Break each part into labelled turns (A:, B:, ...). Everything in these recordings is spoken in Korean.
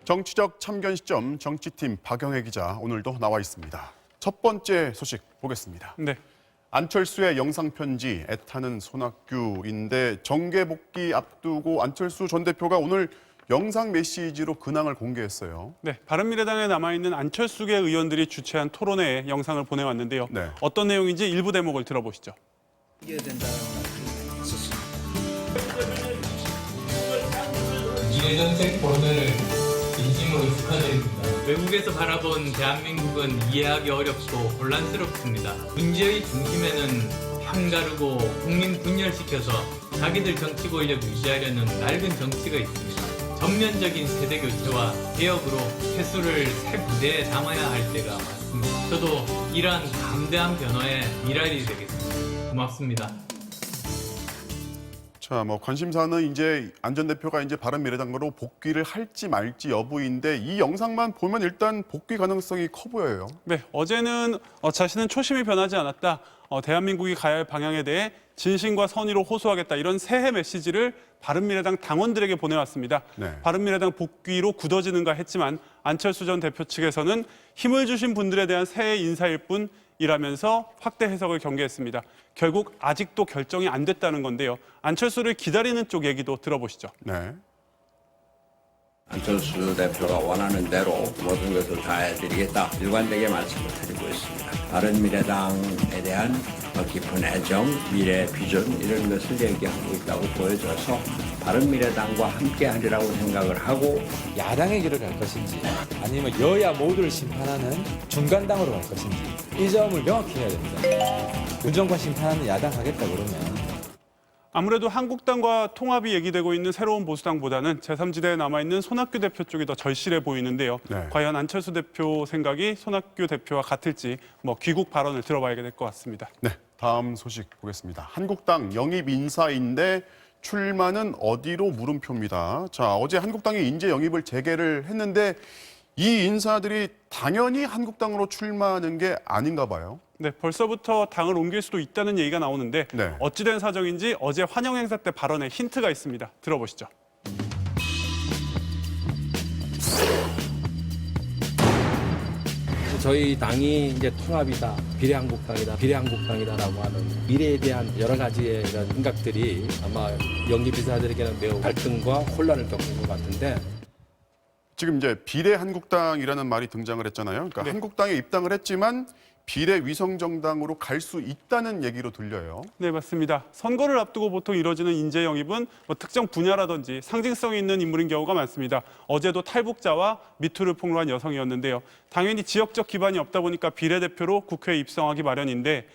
A: 정치적 참견 시점 정치팀 박영혜 기자 오늘도 나와 있습니다. 첫 번째 소식 보겠습니다.
B: 네.
A: 안철수의 영상 편지 애타는 손학규인데 정계 복귀 앞두고 안철수 전 대표가 오늘 영상 메시지로 근황을 공개했어요.
B: 네, 바른미래당에 남아있는 안철수계 의원들이 주최한 토론회에 영상을 보내왔는데요.
A: 네.
B: 어떤 내용인지 일부 대목을 들어보시죠.
C: 이겨야 된다는 말이 있었습니다.
D: 미래정책 본원을 진심으로 축하드립니다.
E: 외국에서 바라본 대한민국은 이해하기 어렵고 혼란스럽습니다. 문제의 중심에는 편가르고 국민 분열시켜서 자기들 정치 권력 유지하려는 낡은 정치가 있습니다. 전면적인 세대 교체와 개혁으로 횟수를 새 부대에 담아야 할 때가 왔습니다. 저도 이러한 감대한 변화의 미랄이 되겠습니다. 고맙습니다.
A: 자, 관심사는 이제 안 전 대표가 이제 바른미래당으로 복귀를 할지 말지 여부인데 이 영상만 보면 일단 복귀 가능성이 커 보여요.
B: 네, 어제는 자신은 초심이 변하지 않았다. 대한민국이 가야 할 방향에 대해 진심과 선의로 호소하겠다. 이런 새해 메시지를 바른미래당 당원들에게 보내왔습니다.
A: 네.
B: 바른미래당 복귀로 굳어지는가 했지만 안철수 전 대표 측에서는 힘을 주신 분들에 대한 새해 인사일 뿐이라면서 확대 해석을 경계했습니다. 결국 아직도 결정이 안 됐다는 건데요. 안철수를 기다리는 쪽 얘기도 들어보시죠.
A: 네.
F: 안철수 대표가 원하는 대로 모든 것을 다 해드리겠다. 일관되게 말씀을 드리고 있습니다. 바른미래당에 대한 깊은 애정, 미래 비전 이런 것을 얘기하고 있다고 보여져서 바른미래당과 함께하리라고 생각을 하고
G: 야당의 길을 갈 것인지 아니면 여야 모두를 심판하는 중간당으로 갈 것인지 이 점을 명확히 해야 됩니다. 문정권 심판하는 야당 가겠다 그러면
B: 아무래도 한국당과 통합이 얘기되고 있는 새로운 보수당보다는 제3지대에 남아있는 손학규 대표 쪽이 더 절실해 보이는데요.
A: 네.
B: 과연 안철수 대표 생각이 손학규 대표와 같을지 귀국 발언을 들어봐야 될 것 같습니다.
A: 네, 다음 소식 보겠습니다. 한국당 영입 인사인데 출마는 어디로 물음표입니다. 자, 어제 한국당이 인재 영입을 재개를 했는데 이 인사들이 당연히 한국당으로 출마하는 게 아닌가 봐요.
B: 네, 벌써부터 당을 옮길 수도 있다는 얘기가 나오는데
A: 네.
B: 어찌된 사정인지 어제 환영 행사 때 발언에 힌트가 있습니다. 들어보시죠.
H: 저희 당이 이제 통합이다, 비례한국당이다라고 하는 미래에 대한 여러 가지의 이런 생각들이 아마 영입 인사들에게는 매우 갈등과 혼란을 겪는 것 같은데.
A: 지금 이제 비례한국당이라는 말이 등장을 했잖아요. 그러니까
B: 네.
A: 한국당에 입당을 했지만 비례위성정당으로 갈 수 있다는 얘기로 들려요.
B: 네, 맞습니다. 선거를 앞두고 보통 이루어지는 인재 영입은 특정 분야라든지 상징성이 있는 인물인 경우가 많습니다. 어제도 탈북자와 미투를 폭로한 여성이었는데요. 당연히 지역적 기반이 없다 보니까 비례대표로 국회에 입성하기 마련인데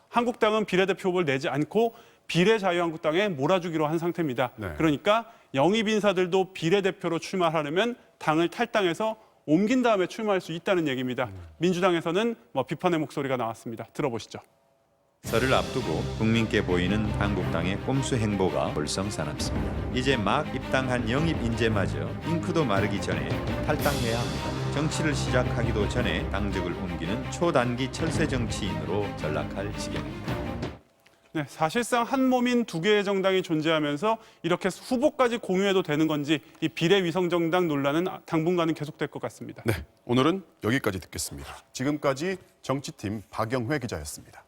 B: 한국당은 비례대표 후보를 내지 않고 비례자유한국당에 몰아주기로 한 상태입니다.
A: 네.
B: 그러니까 영입 인사들도 비례대표로 출마하려면 당을 탈당해서 옮긴 다음에 출마할 수 있다는 얘기입니다. 민주당에서는 비판의 목소리가 나왔습니다. 들어보시죠.
I: 설을 앞두고 국민께 보이는 한국당의 꼼수 행보가 볼썽사납습니다. 이제 막 입당한 영입 인재마저 잉크도 마르기 전에 탈당해야 합니다. 정치를 시작하기도 전에 당적을 옮기는 초단기 철새 정치인으로 전락할 지경입니다.
B: 네, 사실상 한 몸인 두 개의 정당이 존재하면서 이렇게 후보까지 공유해도 되는 건지 이 비례위성정당 논란은 당분간은 계속될 것 같습니다.
A: 네, 오늘은 여기까지 듣겠습니다. 지금까지 정치팀 박영회 기자였습니다.